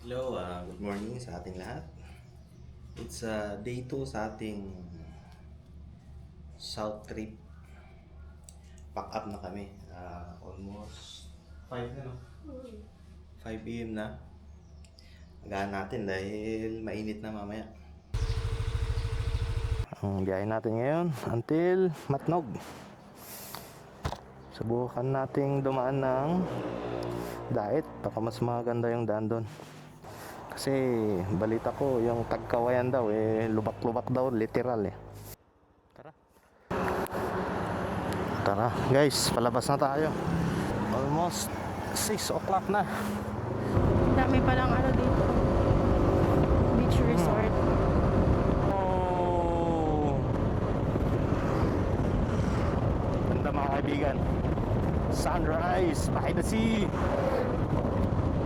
Hello, good morning sa ating lahat. It's day 2 sa ating South trip. Pack up na kami. Almost 5 na, no? 5 AM na. Agahan natin dahil mainit na mamaya. Ang biyahe natin ngayon until Matnog. Subukan nating dumaan ng Daet. Baka mas maganda yung daan doon. Kasi balita ko yung Tagkawayan daw lubak-lubak daw, literal Tara. Tara guys, palabas na tayo. Almost 6 o'clock na. Dami palang dito. Beach resort. Oh. Ganda mga kaibigan. Sunrise by the sea.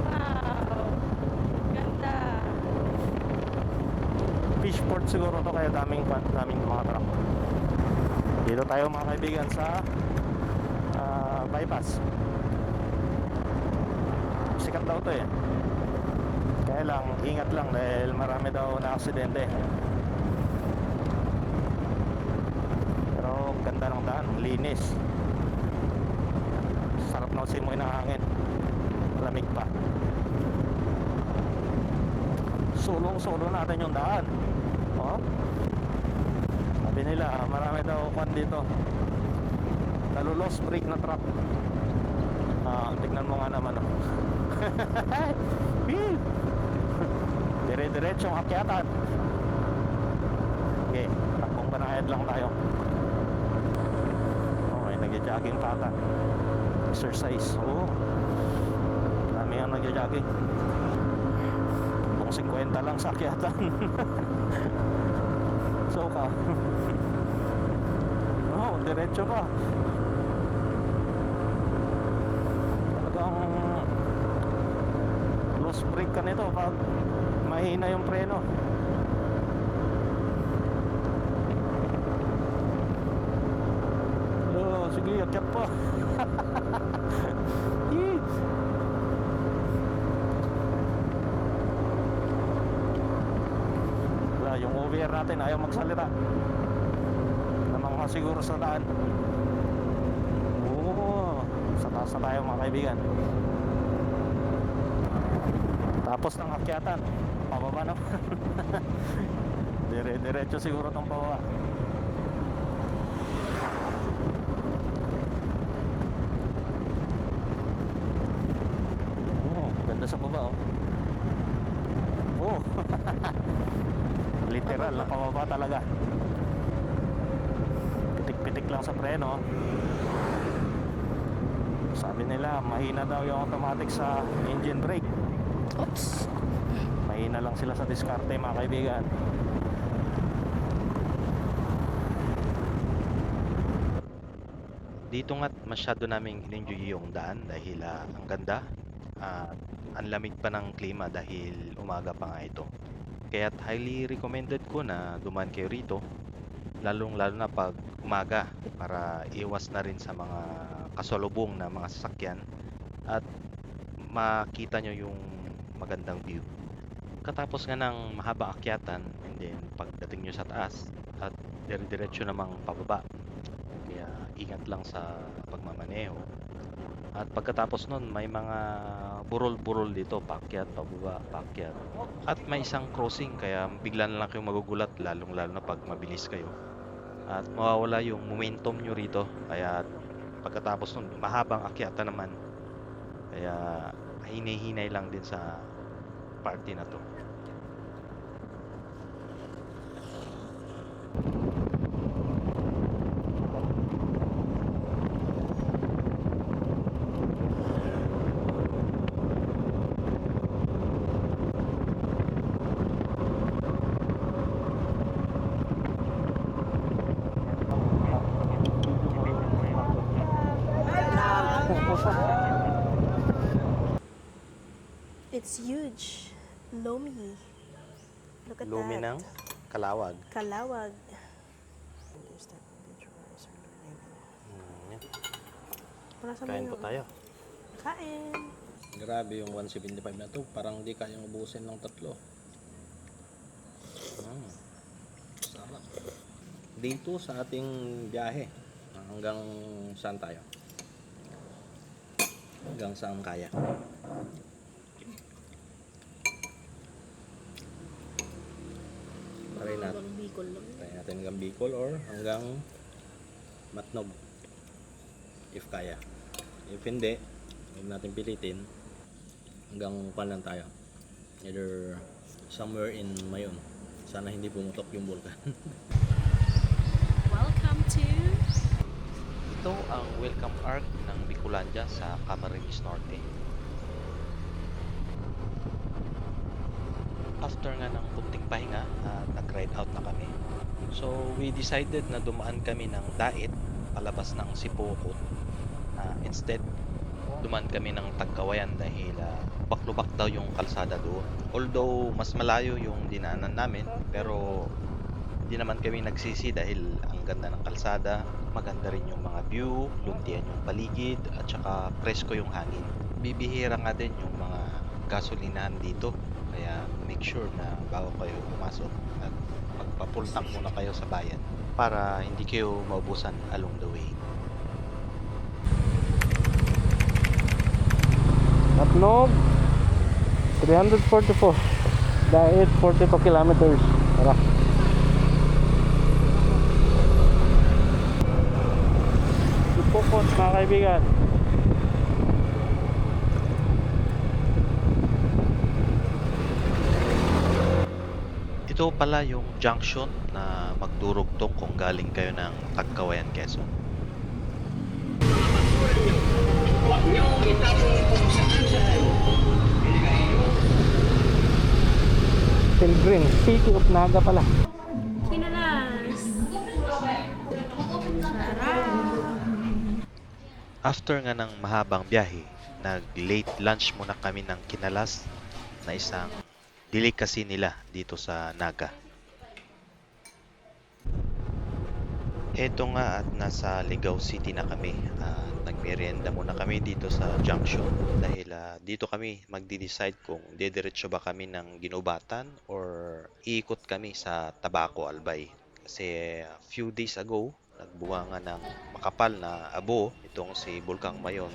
Wow! Ganda! Fishport siguro to, kaya daming mga truck. Dito tayo mga kaibigan sa bypass. Sikat daw to kaya lang ingat lang dahil marami daw na aksidente. Pero ganda ng daan, linis, sarap na simoy ng hangin, lamig pa. Sulong-sulo natin yung daan. Sabi nila marami daw kwan dito, nalulos brake na truck. Tignan mo nga naman dire-diretsong akyatan. Okay, takbong panahid lang tayo. Okay, nag-jogging pa ata. Exercise. Dami ang nag-jogging. Kung 50 lang sa akyatan. So ka. Diretso pa. Talagang loose brake ka nito pag mahina yung preno. Sige, akyat pa. Wala, yung OVR natin ayaw magsalita. Namang masiguro sa daan. Sa taas na tayo mga kaibigan. Tapos ng akyatan, pababa no. Diretso siguro tong pababa. Ganda sa baba literal na pababa talaga. Pitik-pitik lang sa preno. Sabi nila mahina daw yung automatic sa engine brake. Oops! Mahina lang sila sa diskarte mga kaibigan. Dito nga't masyado naming in-enjoy yung daan dahil ang ganda at ang lamig pa ng klima dahil umaga pa nga ito. Kaya't highly recommended ko na dumaan kayo rito, lalong lalo na pag umaga, para iwas na rin sa mga kasalubong na mga sasakyan at makita nyo yung magandang view. Katapos nga ng mahaba akyatan, and then pagdating nyo sa taas at dire-diretso namang pababa, kaya ingat lang sa pagmamaneho. At pagkatapos nun, may mga burol-burol dito, paakyat, pababa, paakyat. At may isang crossing, kaya bigla na lang kayong magugulat, lalong lalo na pag mabilis kayo. At mawawala yung momentum nyo rito, kaya pagkatapos nun, mahabang akyatan naman. Kaya hinay-hinay lang din sa party na to. It's huge. Lomi. Look at Lumi that. ng Kalawag. Kalawag. Yan. Para sa Kain po tayo. Kain. Grabe yung 175 na to. Parang di kayang ubusin ng tatlo. Sarap. Dito sa ating biyahe. Hanggang saan tayo? Hanggang saan kaya? Try natin. Bicol lang. Try natin hanggang Bicol or hanggang Matnog. If kaya. If hindi, huwag natin pilitin. Hanggang pan lang tayo. Either somewhere in Mayon. Sana hindi pumutok yung bulkan. Welcome to... Ito ang welcome arc ng Bicolandia sa Camarines Norte. After nga ng kunting pahinga, nag-ride out na kami. So we decided na dumaan kami ng Dait, palabas ng Sipokot. Instead, dumaan kami ng Tagkawayan dahil lubak-lubak daw yung kalsada doon. Although mas malayo yung dinaanan namin, pero hindi naman kami nagsisi dahil ang ganda ng kalsada, maganda rin yung mga view, luntian yung paligid, at saka presko yung hangin. Bibihira nga din yung mga gasolinahan dito, kaya make sure na bago kayo pumasok at magpapultang muna kayo sa bayan para hindi kayo maubusan along the way. Matnog 344 Dait 42 kilometers. Tara. Sipokot mga kaibigan. Ito pala yung junction na magdurugtong kung galing kayo ng Tagkawayan, Quezon. Pilgrim City of Naga pala. Kinalas! After nga ng mahabang biyahe, nag-late lunch muna kami ng Kinalas na isang delicacy nila dito sa Naga. Eto nga at nasa Ligao City na kami. Nagmerienda muna kami dito sa junction dahil dito kami magde-decide kung didiretso ba kami ng Ginubatan or iikot kami sa Tabaco, Albay. Kasi few days ago, nagbuha nga ng makapal na abo itong si Bulkang Mayon,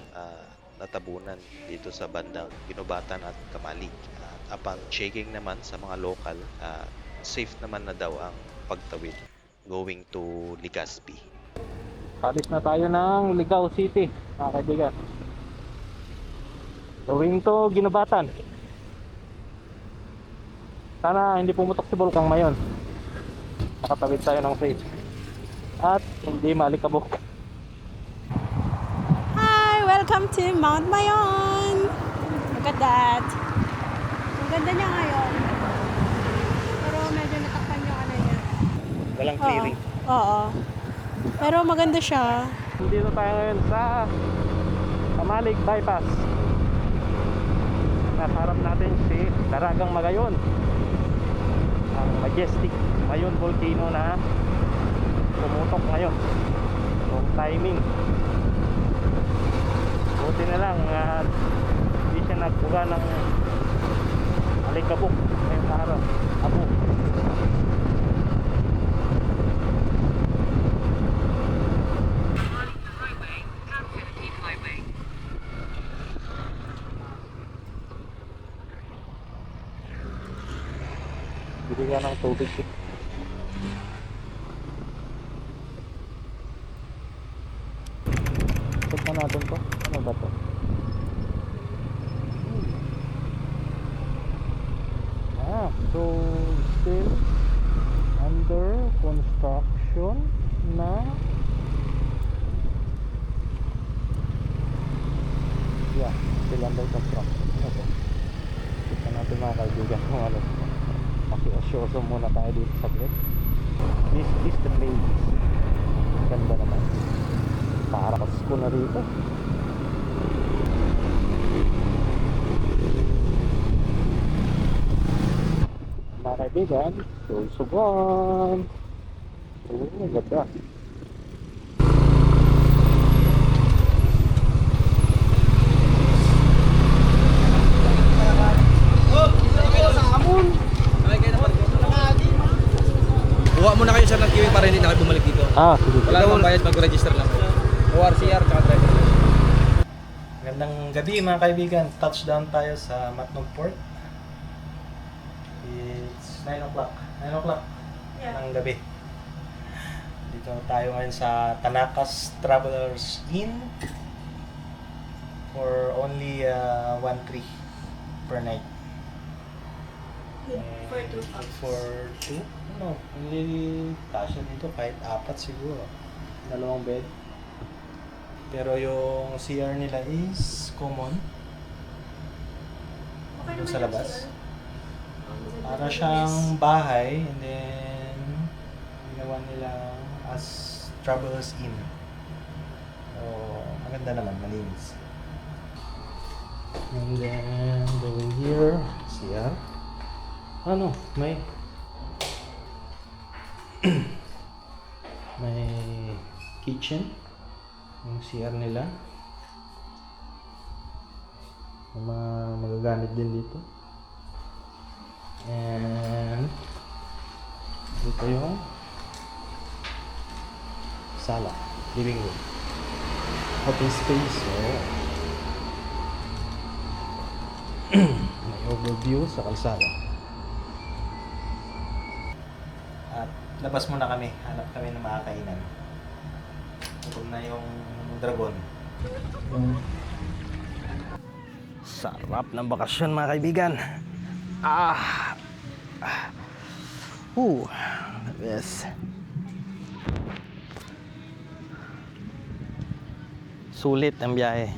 natabunan dito sa bandang Ginubatan at Kamalig. Upon checking naman sa mga local, safe naman na daw ang pagtawid going to Legazpi. Alis na tayo ng Ligao City mga kaibigan. Going to Ginubatan. Sana hindi pumutok si Bulkang Mayon. Nakatawid tayo ng safe at hindi malikabok. Hi! Welcome to Mount Mayon! Look at that! Ang ganda niya ngayon. Pero medyo natakpan yung ano niya. Walang clearing. Oo. Pero maganda siya. Dito tayo ngayon sa Kamalig Bypass. Nasa harap natin si Daragang Magayon, ang majestic Mayon volcano na pumutok ngayon. Wrong timing. Buti na lang hindi siya nagbuga ng alikabok ngayong araw. Abo. Bili ka ng tubig. Check na natin to. Ano ba to? So still under construction na still under construction. Ano to? Check na natin mga kaibigan kung ano to. Makiasyoso muna tayo dito sa grid. This is the place. Ganda naman. Para kasi ko na rito. Mga kaibigan, Susugan. Ganda. Kuha muna kayo sir ng kiwi para hindi na kayo bumalik dito. Ah, sige. Wala namang bayad, mag-register lang kayo. ORCR tsaka driver license. Magandang gabi mga kaibigan. Touchdown tayo sa Matnog Port. It's 9 o'clock. 9 o'clock ng gabi. Dito tayo ngayon sa Tanakas Travelers Inn for only 1,300 per night. For 2 hours. For 2? No, hindi kasya dito kahit 4 siguro. 2 bed. Pero yung CR nila is common. Okay Doon naman sa yung labas. CR. Para siyang bahay and then ginawa nila as Travelers Inn. So, maganda naman, malinis. And then, going here, CR. Ano, may may kitchen yung CR nila. May mga magagamit din dito. And dito yung sala, living room. Open space. So, may overview sa kalsada. At labas muna kami. Hanap kami ng makakainan. Huwag na yung dragon. Sarap ng bakasyon mga kaibigan. Yes. Sulit ang biyahe.